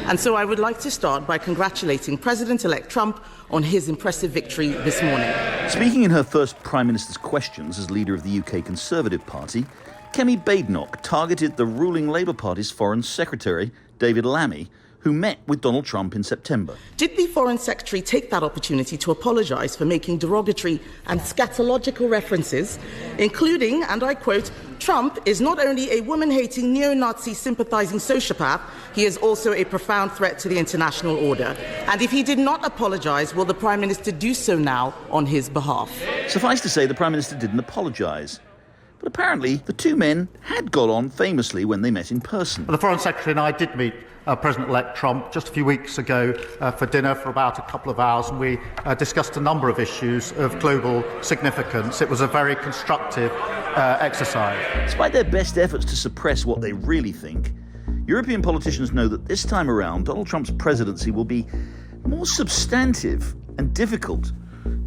And so I would like to start by congratulating President-elect Trump on his impressive victory this morning. Speaking in her first Prime Minister's questions as leader of the UK Conservative Party, Kemi Badenoch targeted the ruling Labour Party's Foreign Secretary, David Lammy, who met with Donald Trump in September. Did the Foreign Secretary take that opportunity to apologise for making derogatory and scatological references, including, and I quote, Trump is not only a woman-hating, neo-Nazi sympathising sociopath, he is also a profound threat to the international order. And if he did not apologise, will the Prime Minister do so now on his behalf? Suffice to say, the Prime Minister didn't apologise. But apparently, the two men had got on famously when they met in person. The Foreign Secretary and I did meet President-elect Trump just a few weeks ago for dinner for about a couple of hours, and we discussed a number of issues of global significance. It was a very constructive exercise. Despite their best efforts to suppress what they really think, European politicians know that this time around, Donald Trump's presidency will be more substantive and difficult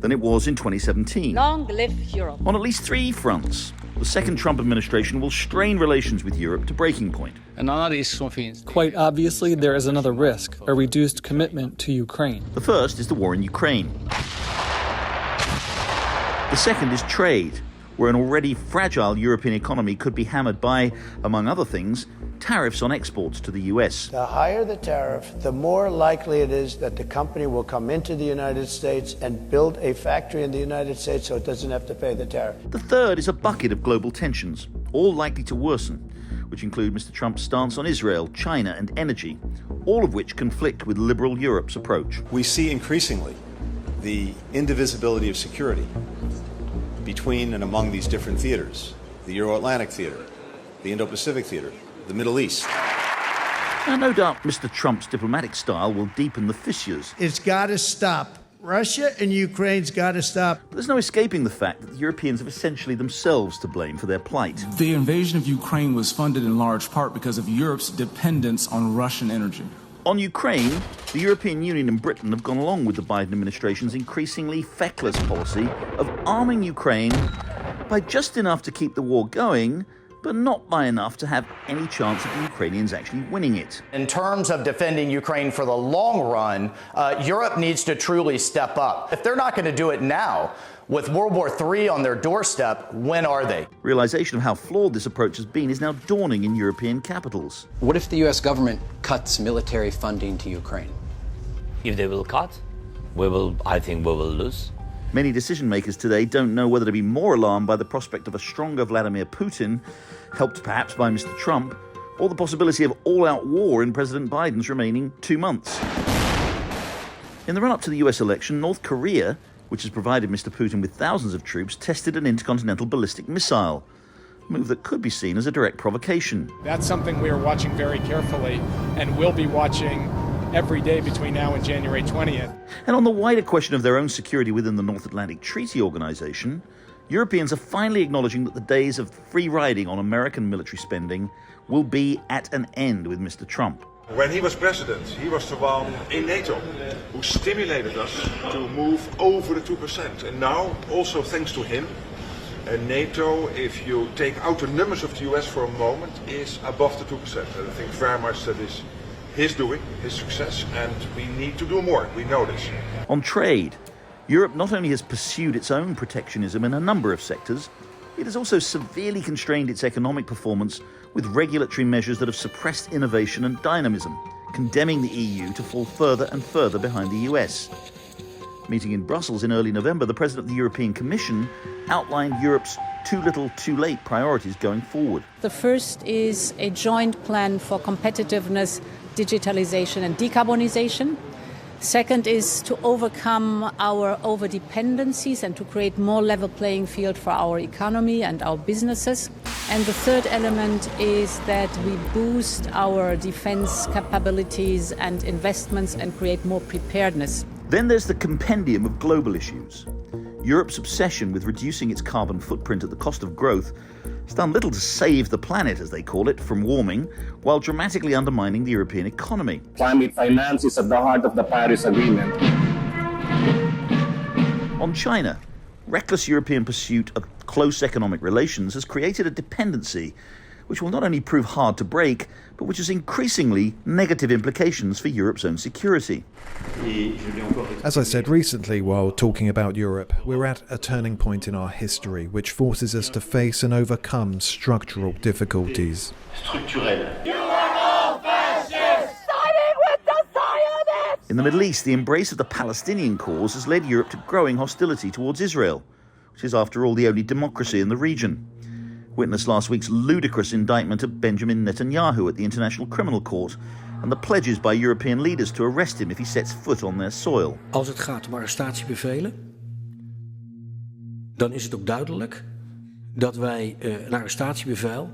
than it was in 2017. Long live Europe. On at least three fronts. The second Trump administration will strain relations with Europe to breaking point. Quite obviously, there is another risk, a reduced commitment to Ukraine. The first is the war in Ukraine. The second is trade, where an already fragile European economy could be hammered by, among other things, tariffs on exports to the US. The higher the tariff, the more likely it is that the company will come into the United States and build a factory in the United States so it doesn't have to pay the tariff. The third is a bucket of global tensions, all likely to worsen, which include Mr. Trump's stance on Israel, China and energy, all of which conflict with liberal Europe's approach. We see increasingly the indivisibility of security between and among these different theaters, the Euro-Atlantic theater, the Indo-Pacific theater, the Middle East. Now, no doubt Mr. Trump's diplomatic style will deepen the fissures. It's got to stop. Russia and Ukraine's got to stop. But there's no escaping the fact that the Europeans have essentially themselves to blame for their plight. The invasion of Ukraine was funded in large part because of Europe's dependence on Russian energy. On Ukraine, the European Union and Britain have gone along with the Biden administration's increasingly feckless policy of arming Ukraine by just enough to keep the war going, but not by enough to have any chance of the Ukrainians actually winning it. In terms of defending Ukraine for the long run, Europe needs to truly step up. If they're not going to do it now, with World War III on their doorstep, when are they? Realization of how flawed this approach has been is now dawning in European capitals. What if the U.S. government cuts military funding to Ukraine? If they will cut, I think we will lose. Many decision makers today don't know whether to be more alarmed by the prospect of a stronger Vladimir Putin, helped perhaps by Mr. Trump, or the possibility of all-out war in President Biden's remaining 2 months. In the run-up to the US election, North Korea, which has provided Mr. Putin with thousands of troops, tested an intercontinental ballistic missile, a move that could be seen as a direct provocation. That's something we are watching very carefully and will be watching every day between now and January 20th. And on the wider question of their own security within the North Atlantic Treaty Organization, Europeans are finally acknowledging that the days of free riding on American military spending will be at an end with Mr. Trump. When he was president, he was the one in NATO who stimulated us to move over the 2%. And now, also thanks to him, NATO, if you take out the numbers of the US for a moment, is above the 2%. And I think very much that is his doing, his success, and we need to do more. We know this. On trade, Europe not only has pursued its own protectionism in a number of sectors, it has also severely constrained its economic performance with regulatory measures that have suppressed innovation and dynamism, condemning the EU to fall further and further behind the US. Meeting in Brussels in early November, the President of the European Commission outlined Europe's too little, too late priorities going forward. The first is a joint plan for competitiveness, digitalization and decarbonization. Second is to overcome our overdependencies and to create more level playing field for our economy and our businesses. And the third element is that we boost our defense capabilities and investments and create more preparedness. Then there's the compendium of global issues. Europe's obsession with reducing its carbon footprint at the cost of growth has done little to save the planet, as they call it, from warming, while dramatically undermining the European economy. Climate finance is at the heart of the Paris Agreement. On China, reckless European pursuit of close economic relations has created a dependency which will not only prove hard to break, but which has increasingly negative implications for Europe's own security. As I said recently while talking about Europe, we're at a turning point in our history which forces us to face and overcome structural difficulties. In the Middle East, the embrace of the Palestinian cause has led Europe to growing hostility towards Israel, which is, after all, the only democracy in the region. Witness last week's ludicrous indictment of Benjamin Netanyahu at the International Criminal Court and the pledges by European leaders to arrest him if he sets foot on their soil. Als het gaat om arrestatiebevelen, dan is het ook duidelijk dat wij een arrestatiebevel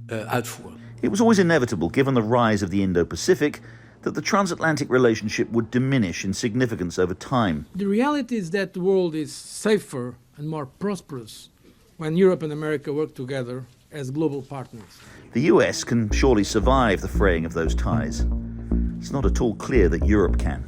uitvoeren. It was always inevitable, given the rise of the Indo-Pacific, that the transatlantic relationship would diminish in significance over time. The reality is that the world is safer and more prosperous when Europe and America work together as global partners. The US can surely survive the fraying of those ties. It's not at all clear that Europe can.